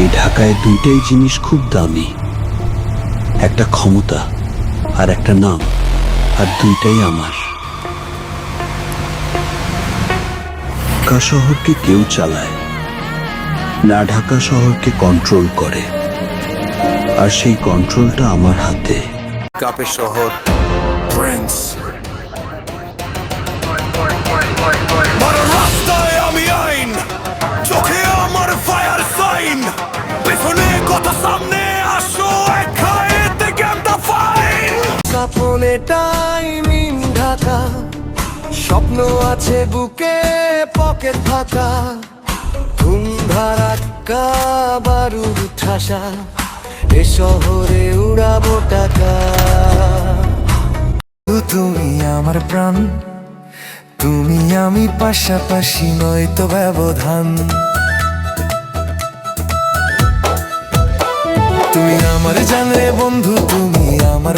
এই ঢাকায় দুইটাই জিনিস খুব দামি, একটা ক্ষমতা আর একটা নাম, আর দুইটাই আমার। ঢাকা শহরকে কেউ চালায় না, ঢাকা শহরকে কন্ট্রোল করে, আর সেই কন্ট্রোলটা আমার হাতে। কাপের শহর প্রিন্স। রাস্তায় আমি আইন, চোখে আমার ফায়ার সাইন, পেছনে কত সামনে আসো একাইতে গেমটা ফাইন। সাপনে টাইমিং ঢাকা, স্বপ্ন আছে বুকে পকেট ফাঁকা, ঘুম ধারাক্কা বারুদ ঠাসা, এ শহরে উড়াবো টাকা। তুমি আমার প্রাণ, তুমি আমি পাশাপাশি নয়তো ব্যবধান। তুমি আমার জানলে বন্ধু, তুমি আমার